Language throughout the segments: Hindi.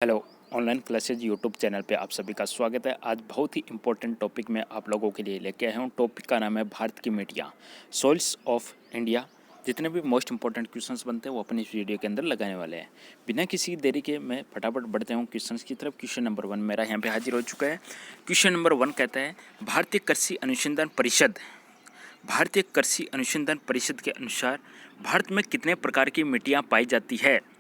Hello online classes YouTube channel पे आप सभी का स्वागत है। आज बहुत ही इम्पोर्टेंट टॉपिक मैं आप लोगों के लिए लेके आया हूँ। टॉपिक का नाम है भारत की मिट्टियाँ, सॉइल्स ऑफ इंडिया। जितने भी मोस्ट इंपॉर्टेंट क्वेश्चंस बनते हैं वो अपन इस वीडियो के अंदर लगाने वाले हैं। बिना किसी देरी के मैं फटाफट बढ़ते हूँ क्वेश्चंस की तरफ। क्वेश्चन नंबर 1 मेरा यहाँ पे हाजिर हो चुका है। क्वेश्चन नंबर 1 कहता है भारतीय कृषि अनुसंधान परिषद के अनुसार भारत में कितने प्रकार की मिट्टियाँ पाई जाती है।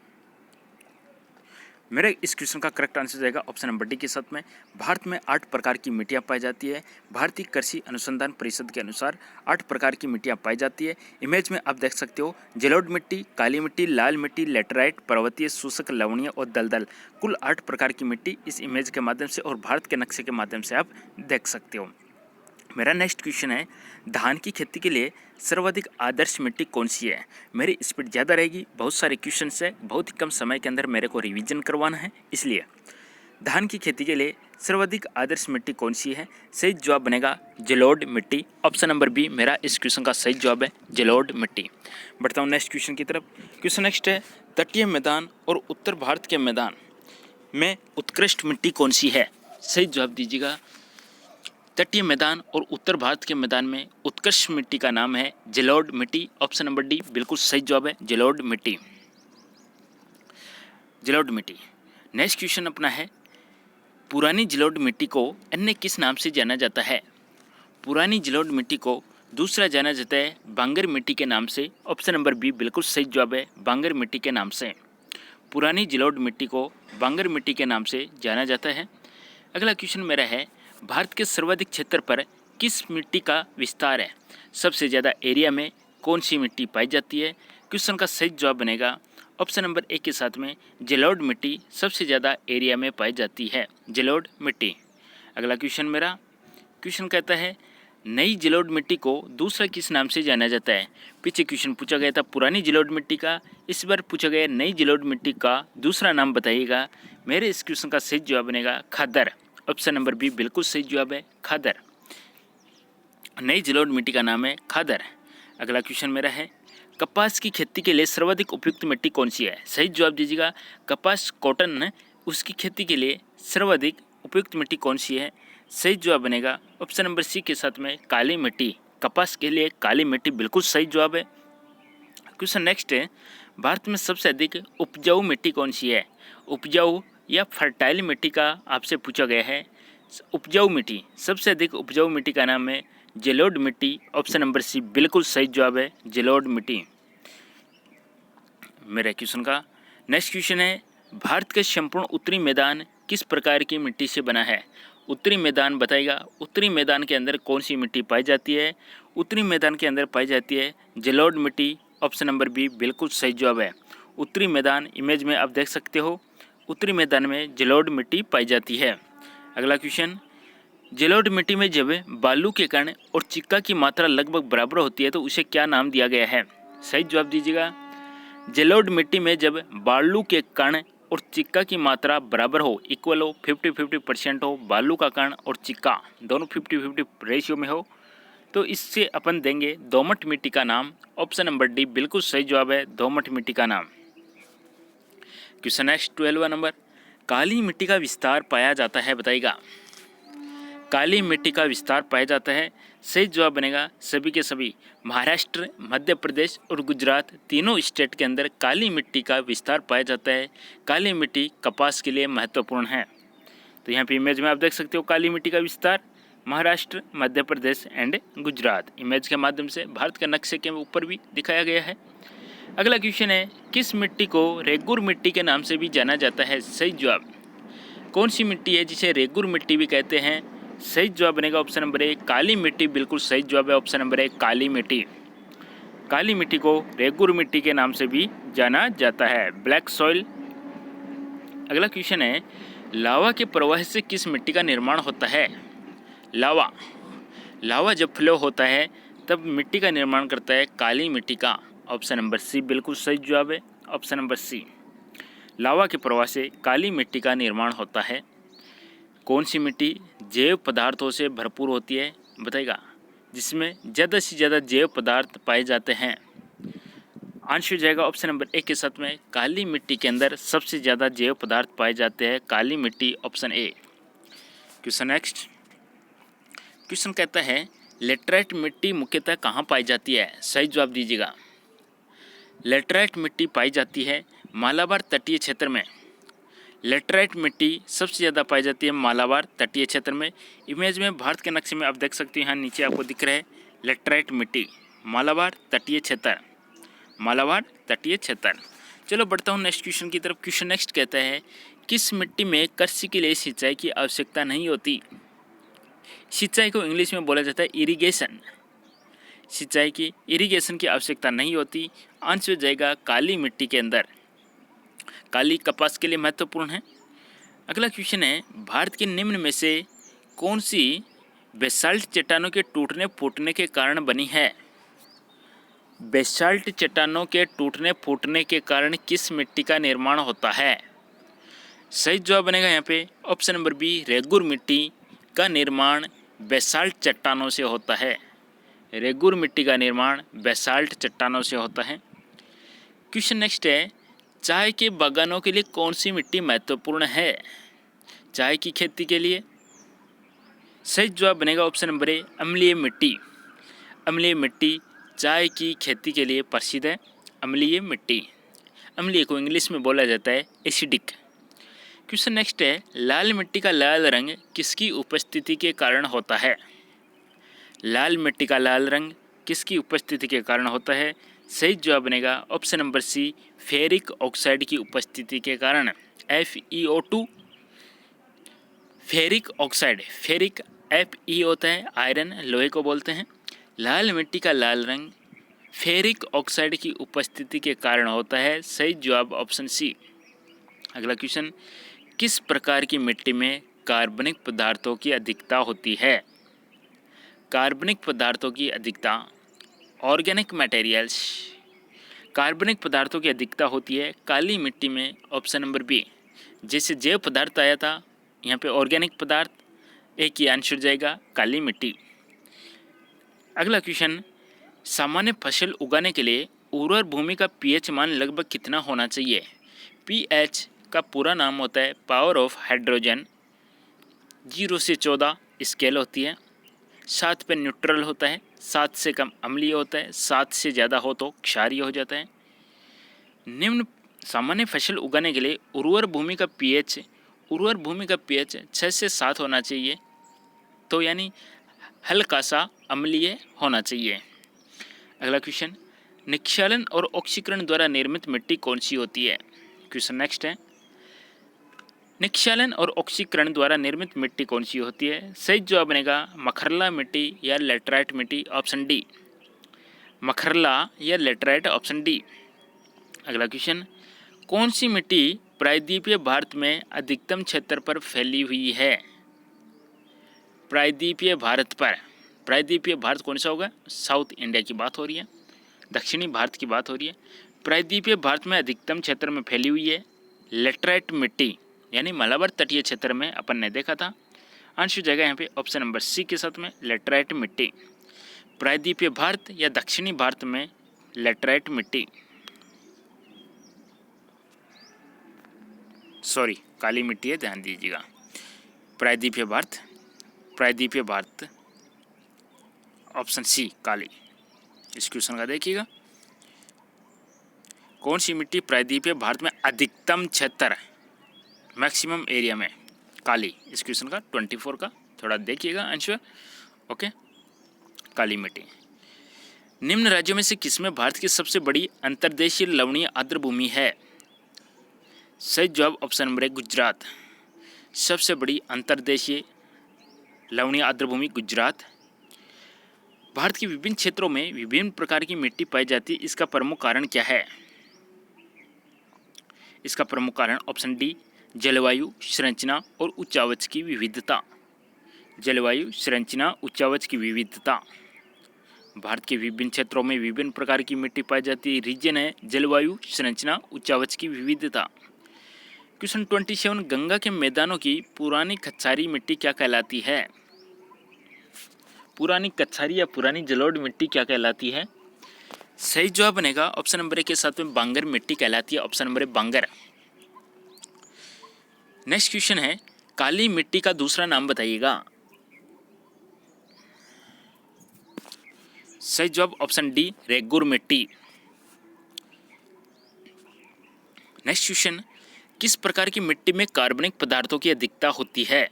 मेरे इस क्वेश्चन का करेक्ट आंसर जाएगा ऑप्शन नंबर डी के साथ में। भारत में 8 प्रकार की मिट्टियाँ पाई जाती है। भारतीय कृषि अनुसंधान परिषद के अनुसार 8 प्रकार की मिट्टियाँ पाई जाती है। इमेज में आप देख सकते हो जलोढ़ मिट्टी, काली मिट्टी, लाल मिट्टी, लेटराइट, पर्वतीय, शुष्क, लवणीय और दलदल। कुल 8 प्रकार की मिट्टी इस इमेज के माध्यम से और भारत के नक्शे के माध्यम से आप देख सकते हो। मेरा नेक्स्ट क्वेश्चन है धान की खेती के लिए सर्वाधिक आदर्श मिट्टी कौन सी है। मेरी स्पीड ज़्यादा रहेगी, बहुत सारे क्वेश्चन है, बहुत ही कम समय के अंदर मेरे को रिवीजन करवाना है, इसलिए धान की खेती के लिए सर्वाधिक आदर्श मिट्टी कौन सी है। सही जवाब बनेगा जलोढ़ मिट्टी। ऑप्शन नंबर बी मेरा इस क्वेश्चन का सही जवाब है जलोढ़ मिट्टी। बढ़ता हूँ नेक्स्ट क्वेश्चन की तरफ। क्वेश्चन नेक्स्ट है तटीय मैदान और उत्तर भारत के मैदान में उत्कृष्ट मिट्टी कौन सी है। सही जवाब दीजिएगा। तटीय मैदान और उत्तर भारत के मैदान में उत्कृष्ट मिट्टी का नाम है जलोढ़ मिट्टी। ऑप्शन नंबर डी बिल्कुल सही जवाब है जलोढ़ मिट्टी। जलोढ़ मिट्टी। नेक्स्ट क्वेश्चन अपना है पुरानी जलोढ़ मिट्टी को अन्य किस नाम से जाना जाता है। पुरानी जलोढ़ मिट्टी को दूसरा जाना जाता है बांगर मिट्टी के नाम से। ऑप्शन नंबर बी बिल्कुल सही जवाब है बांगर मिट्टी के नाम से। पुरानी जलोढ़ मिट्टी को बांगर मिट्टी के नाम से जाना जाता है। अगला क्वेश्चन मेरा है भारत के सर्वाधिक क्षेत्र पर किस मिट्टी का विस्तार है। सबसे ज़्यादा एरिया में कौन सी मिट्टी पाई जाती है। क्वेश्चन का सही जवाब बनेगा ऑप्शन नंबर ए के साथ में जलोढ़ मिट्टी सबसे ज़्यादा एरिया में पाई जाती है जलोढ़ मिट्टी। अगला क्वेश्चन मेरा क्वेश्चन कहता है नई जलोढ़ मिट्टी को दूसरा किस नाम से जाना जाता है। पीछे क्वेश्चन पूछा गया था पुरानी जलोढ़ मिट्टी का, इस बार पूछा गया नई जलोढ़ मिट्टी का दूसरा नाम बताइएगा। मेरे इस क्वेश्चन का सही जवाब बनेगा खादर। ऑप्शन नंबर बी बिल्कुल सही जवाब है खादर। नई जलोढ़ मिट्टी का नाम है खादर। अगला क्वेश्चन मेरा है कपास की खेती के लिए सर्वाधिक उपयुक्त मिट्टी कौन सी है। सही जवाब दीजिएगा। कपास कॉटन उसकी खेती के लिए सर्वाधिक उपयुक्त मिट्टी कौन सी है। सही जवाब बनेगा ऑप्शन नंबर सी के साथ में काली मिट्टी। कपास के लिए काली मिट्टी बिल्कुल सही जवाब है। क्वेश्चन नेक्स्ट है भारत में सबसे अधिक उपजाऊ मिट्टी कौन सी है। उपजाऊ या फर्टाइल मिट्टी का आपसे पूछा गया है। उपजाऊ मिट्टी सबसे अधिक उपजाऊ मिट्टी का नाम है जलोढ़ मिट्टी। ऑप्शन नंबर सी बिल्कुल सही जवाब है जलोढ़ मिट्टी। मेरे क्वेश्चन का नेक्स्ट क्वेश्चन है भारत का संपूर्ण उत्तरी मैदान किस प्रकार की मिट्टी से बना है। उत्तरी मैदान बताएगा उत्तरी मैदान के अंदर कौन सी मिट्टी पाई जाती है। उत्तरी मैदान के अंदर पाई जाती है जलोढ़ मिट्टी। ऑप्शन नंबर बी बिल्कुल सही जवाब है उत्तरी मैदान। इमेज में आप देख सकते हो उत्तरी मैदान में जलोढ़ मिट्टी पाई जाती है। अगला क्वेश्चन जलोढ़ मिट्टी में जब बालू के कण और चिक्का की मात्रा लगभग बराबर होती है तो उसे क्या नाम दिया गया है। सही जवाब दीजिएगा। जलोढ़ मिट्टी में जब बालू के कण और चिक्का की मात्रा बराबर हो, इक्वल हो, 50-50% हो, बालू का कण और चिक्का दोनों 50-50 रेशियो में हो, तो इससे अपन देंगे दोमट मिट्टी का नाम। ऑप्शन नंबर डी बिल्कुल सही जवाब है दोमट मिट्टी का नाम। क्वेश्चन नेक्स्ट 12वां नंबर काली मिट्टी का विस्तार पाया जाता है बताइएगा। काली मिट्टी का विस्तार पाया जाता है। सही जवाब बनेगा सभी के सभी महाराष्ट्र, मध्य प्रदेश और गुजरात तीनों स्टेट के अंदर काली मिट्टी का विस्तार पाया जाता है। काली मिट्टी कपास के लिए महत्वपूर्ण है। तो यहाँ पे इमेज में आप देख सकते हो काली मिट्टी का विस्तार महाराष्ट्र, मध्य प्रदेश एंड गुजरात। इमेज के माध्यम से भारत के नक्शे के ऊपर भी दिखाया गया है। अगला क्वेश्चन है किस मिट्टी को रेगुर मिट्टी के नाम से भी जाना जाता है। सही जवाब कौन सी मिट्टी है जिसे रेगुर मिट्टी भी कहते हैं। सही जवाब बनेगा ऑप्शन नंबर ए काली मिट्टी। बिल्कुल सही जवाब है ऑप्शन नंबर ए काली मिट्टी। काली मिट्टी को रेगुर मिट्टी के नाम से भी जाना जाता है ब्लैक सॉइल। अगला क्वेश्चन है लावा के प्रवाह से किस मिट्टी का निर्माण होता है। लावा जब फ्लो होता है तब मिट्टी का निर्माण करता है काली मिट्टी का। ऑप्शन नंबर सी बिल्कुल सही जवाब है ऑप्शन नंबर सी। लावा के प्रवाह से काली मिट्टी का निर्माण होता है। कौन सी मिट्टी जैव पदार्थों से भरपूर होती है बताइएगा, जिसमें ज़्यादा से ज़्यादा जैव पदार्थ पाए जाते हैं। आंसर हो जाएगा ऑप्शन नंबर ए के साथ में काली मिट्टी के अंदर सबसे ज़्यादा जैव पदार्थ पाए जाते हैं काली मिट्टी, option A. Question next. Question कहता है लेटराइट मिट्टी मुख्यतः कहाँ पाई जाती है? सही जवाब दीजिएगा। लेटराइट मिट्टी पाई जाती है मालाबार तटीय क्षेत्र में। लेटराइट मिट्टी सबसे ज़्यादा पाई जाती है मालाबार तटीय क्षेत्र में। इमेज में भारत के नक्शे में आप देख सकते हैं, यहाँ नीचे आपको दिख रहा है लेटराइट मिट्टी, मालाबार तटीय क्षेत्र, मालाबार तटीय क्षेत्र। चलो बढ़ता हूँ नेक्स्ट क्वेश्चन की तरफ। क्वेश्चन नेक्स्ट कहता है किस मिट्टी में कृषि के लिए सिंचाई की आवश्यकता नहीं होती? सिंचाई को इंग्लिश में बोला जाता है इरिगेशन। सिंचाई की इरिगेशन की आवश्यकता नहीं होती। आंसर हो जाएगा काली मिट्टी के अंदर। काली कपास के लिए महत्वपूर्ण है। अगला क्वेश्चन है भारत के निम्न में से कौन सी बेसाल्ट चट्टानों के टूटने फूटने के कारण बनी है? बेसाल्ट चट्टानों के टूटने फूटने के कारण किस मिट्टी का निर्माण होता है? सही जवाब बनेगा यहाँ पे ऑप्शन नंबर बी, रेगुर मिट्टी का निर्माण बेसाल्ट चट्टानों से होता है। रेगुर मिट्टी का निर्माण बेसाल्ट चट्टानों से होता है। क्वेश्चन नेक्स्ट है चाय के बागानों के लिए कौन सी मिट्टी महत्वपूर्ण है? चाय की खेती के लिए सही जवाब बनेगा ऑप्शन नंबर ए, अम्लीय मिट्टी। अम्लीय मिट्टी चाय की खेती के लिए प्रसिद्ध है। अम्लीय मिट्टी, अम्लीय को इंग्लिश में बोला जाता है एसिडिक। क्वेश्चन नेक्स्ट है लाल मिट्टी का लाल रंग किसकी उपस्थिति के कारण होता है? लाल मिट्टी का लाल रंग किसकी उपस्थिति के कारण होता है? सही जवाब बनेगा option number C, ferric oxide की उपस्थिति के कारण, FeO2। Ferric oxide, ferric Fe होता है आयरन, लोहे को बोलते हैं। लाल मिट्टी का लाल रंग फेरिक ऑक्साइड की उपस्थिति के कारण होता है। सही जवाब ऑप्शन सी। अगला क्वेश्चन किस प्रकार की मिट्टी में कार्बनिक पदार्थों की अधिकता होती है? कार्बनिक पदार्थों की अधिकता, ऑर्गेनिक मटेरियल्स, कार्बनिक पदार्थों की अधिकता होती है काली मिट्टी में, ऑप्शन नंबर बी। जैसे जैव पदार्थ आया था यहाँ पे ऑर्गेनिक पदार्थ, एक ही आंसर जाएगा काली मिट्टी। अगला क्वेश्चन सामान्य फसल उगाने के लिए उर्वर भूमि का pH मान लगभग कितना होना चाहिए? pH का पूरा नाम होता है पावर ऑफ हाइड्रोजन। 0 से 14 स्केल होती है। 7 पे न्यूट्रल होता है, 7 से कम अम्लीय होता है, 7 से ज़्यादा हो तो क्षारीय हो जाता है। निम्न सामान्य फसल उगाने के लिए उर्वर भूमि का pH 6 से 7 होना चाहिए, तो यानी हल्का सा अम्लीय होना चाहिए। अगला क्वेश्चन निक्षालन और ऑक्सीकरण द्वारा निर्मित मिट्टी कौन सी होती है? क्वेश्चन नेक्स्ट है निक्षालन और ऑक्सीकरण द्वारा निर्मित मिट्टी कौन सी होती है? सही जवाब बनेगा मखरला मिट्टी या लेटराइट मिट्टी, ऑप्शन डी। मखरला या लेटराइट, ऑप्शन डी। अगला क्वेश्चन कौन सी मिट्टी प्रायद्वीपीय भारत में अधिकतम क्षेत्र पर फैली हुई है? प्रायद्वीपीय भारत पर, प्रायद्वीपीय भारत कौन सा होगा? साउथ इंडिया की बात हो रही है, दक्षिणी भारत की बात हो रही है। प्रायद्वीपीय भारत में अधिकतम क्षेत्र में फैली हुई है लेटराइट मिट्टी, यानी मालाबार तटीय क्षेत्र में अपन ने देखा था। आंसर जाएगा यहाँ पे ऑप्शन नंबर सी के साथ में लेटराइट मिट्टी। प्रायद्वीपीय भारत या दक्षिणी भारत में लेटराइट मिट्टी, सॉरी काली मिट्टी है, ध्यान दीजिएगा। प्रायद्वीपीय भारत, प्रायद्वीपीय भारत, ऑप्शन सी काली। इस क्वेश्चन का देखिएगा कौन सी मिट्टी प्रायद्वीपीय भारत में अधिकतम क्षेत्र, मैक्सिमम एरिया में, काली। इस क्वेश्चन का 24 का थोड़ा देखिएगा आंसर, ओके। काली मिट्टी। निम्न राज्यों में से किसमें भारत की सबसे बड़ी अंतर्देशीय लवणीय आर्द्र भूमि है? सही जवाब ऑप्शन नंबर 1 गुजरात। सबसे बड़ी अंतर्देशीय लवणीय आर्द्र भूमि गुजरात। भारत के विभिन्न क्षेत्रों में विभिन्न प्रकार की मिट्टी पाई जाती है, इसका प्रमुख कारण क्या है? इसका प्रमुख कारण ऑप्शन डी जलवायु, संरचना और उच्चावच की विविधता। जलवायु, संरचना, उच्चावच की विविधता। भारत के विभिन्न क्षेत्रों में विभिन्न प्रकार की मिट्टी पाई जाती है। रीजन है जलवायु, संरचना, उच्चावच की विविधता। क्वेश्चन 27 गंगा के मैदानों की पुरानी कछारी मिट्टी क्या कहलाती है? पुरानी कछारी या पुरानी जलोढ़ मिट्टी क्या कहलाती है? सही जवाब बनेगा ऑप्शन नंबर ए के साथ में बांगर मिट्टी कहलाती है, option number A Bangar. Next question है काली मिट्टी का दूसरा नाम बताइएगा। सही जवाब ऑप्शन डी रेगुर मिट्टी। नेक्स्ट क्वेश्चन किस प्रकार की मिट्टी में कार्बनिक पदार्थों की अधिकता होती है।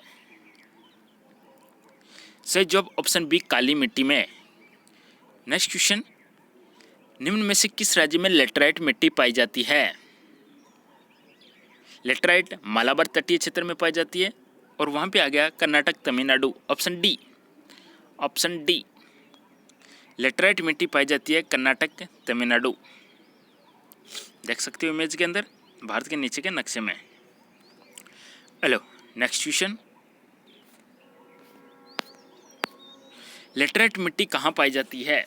सही जवाब ऑप्शन बी काली मिट्टी में। नेक्स्ट क्वेश्चन निम्न में से किस राज्य में लेटराइट मिट्टी पाई जाती है। लेटराइट मालाबार तटीय क्षेत्र में पाई जाती है और वहां पे आ गया Karnataka Tamil Nadu, option D. Option D laterite मिट्टी पाई जाती है कर्नाटक तमिलनाडु। देख सकते हो इमेज के अंदर भारत के नीचे के नक्शे में। हेलो नेक्स्ट क्वेश्चन लेटराइट मिट्टी कहाँ पाई जाती है।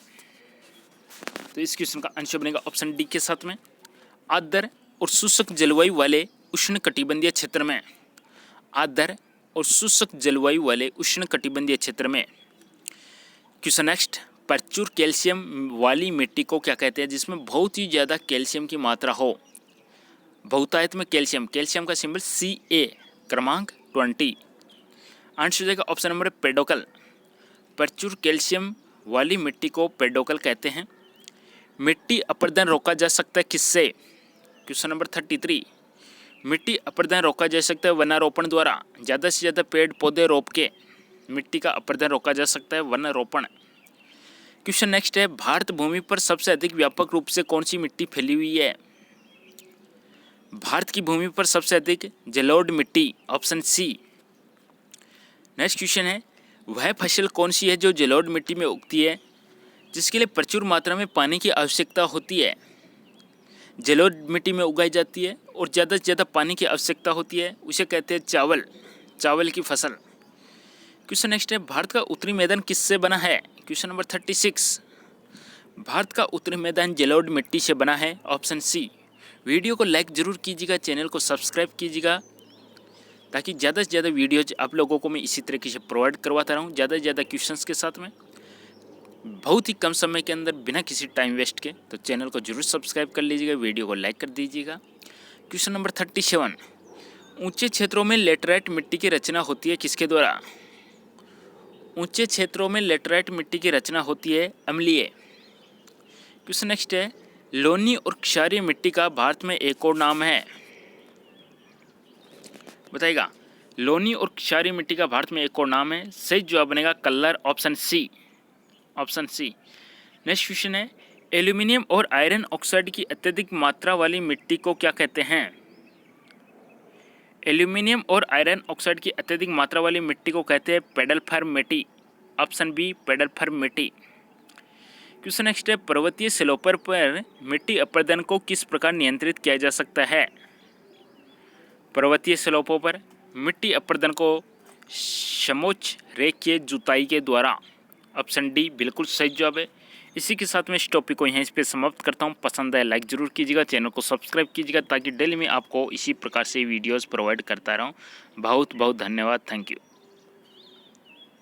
तो इस क्वेश्चन का आंसर बनेगा ऑप्शन डी के साथ में आर्द्र और शुष्क जलवायु वाले उष्णकटिबंधीय क्षेत्र में। आर्द्र और शुष्क जलवायु वाले उष्णकटिबंधीय क्षेत्र में। क्वेश्चन नेक्स्ट प्रचुर कैल्शियम वाली मिट्टी को क्या कहते हैं जिसमें बहुत ही ज़्यादा कैल्शियम की मात्रा हो। बहुतायत में कैल्शियम, कैल्शियम का सिंबल Ca, क्रमांक 20। आंसर हो जाएगा ऑप्शन नंबर पेडोकल। प्रचुर कैल्शियम वाली मिट्टी को पेडोकल कहते हैं। मिट्टी अपर्दन रोका जा सकता है किससे। क्वेश्चन नंबर 33 मिट्टी अपर्दन रोका जा सकता है वनारोपण द्वारा। ज़्यादा से ज़्यादा पेड़ पौधे रोप के मिट्टी का अपर्दन रोका जा सकता है वनारोपण। क्वेश्चन नेक्स्ट है भारत भूमि पर सबसे अधिक व्यापक रूप से कौन सी मिट्टी फैली हुई है। भारत की भूमि पर सबसे अधिक जलोढ़ मिट्टी, ऑप्शन सी। नेक्स्ट क्वेश्चन है वह फसल कौन सी है जो जलोढ़ मिट्टी में उगती है जिसके लिए प्रचुर मात्रा में पानी की आवश्यकता होती है। जलोढ़ मिट्टी में उगाई जाती है और ज़्यादा से ज़्यादा पानी की आवश्यकता होती है, उसे कहते हैं चावल, चावल की फसल। क्वेश्चन नेक्स्ट है भारत का उत्तरी मैदान किससे बना है। क्वेश्चन नंबर 36 भारत का उत्तरी मैदान जलोढ़ मिट्टी से बना है, ऑप्शन सी। वीडियो को लाइक ज़रूर कीजिएगा, चैनल को सब्सक्राइब कीजिएगा ताकि ज़्यादा से ज़्यादा वीडियोज आप लोगों को मैं इसी तरीके से प्रोवाइड करवाता रहूँ ज़्यादा से ज़्यादा क्वेश्चंस के साथ में बहुत ही कम समय के अंदर बिना किसी टाइम वेस्ट के। तो चैनल को जरूर सब्सक्राइब कर लीजिएगा, वीडियो को लाइक कर दीजिएगा। क्वेश्चन नंबर 37 ऊंचे क्षेत्रों में लेटराइट मिट्टी की रचना होती है किसके द्वारा। ऊंचे क्षेत्रों में लेटराइट मिट्टी की रचना होती है अम्लीय। क्वेश्चन नेक्स्ट है लोनी और क्षारीय मिट्टी का भारत में एक और नाम है, बताइएगा। लोनी और क्षारीय मिट्टी का भारत में एक और नाम है। सही जवाब बनेगा कल्लर, option C. Option C. Next question है एल्यूमिनियम और आयरन ऑक्साइड की अत्यधिक मात्रा वाली मिट्टी को क्या कहते हैं। एल्यूमिनियम और आयरन ऑक्साइड की अत्यधिक मात्रा वाली मिट्टी को कहते हैं पेडल्फर मिट्टी, ऑप्शन बी पेडल्फर मिट्टी। क्वेश्चन नेक्स्ट है पर्वतीय स्लोपर पर मिट्टी अपर्दन को किस प्रकार नियंत्रित किया जा सकता है। पर्वतीय स्लोपों पर मिट्टी अपर्दन को समोच्च रेखीय जुताई के द्वारा, ऑप्शन डी बिल्कुल सही जवाब है। इसी के साथ मैं इस टॉपिक को यहीं पे समाप्त करता हूं। पसंद आए लाइक ज़रूर कीजिएगा, चैनल को सब्सक्राइब कीजिएगा ताकि डेली मैं आपको इसी प्रकार से वीडियोस प्रोवाइड करता रहूं। बहुत बहुत धन्यवाद, थैंक यू।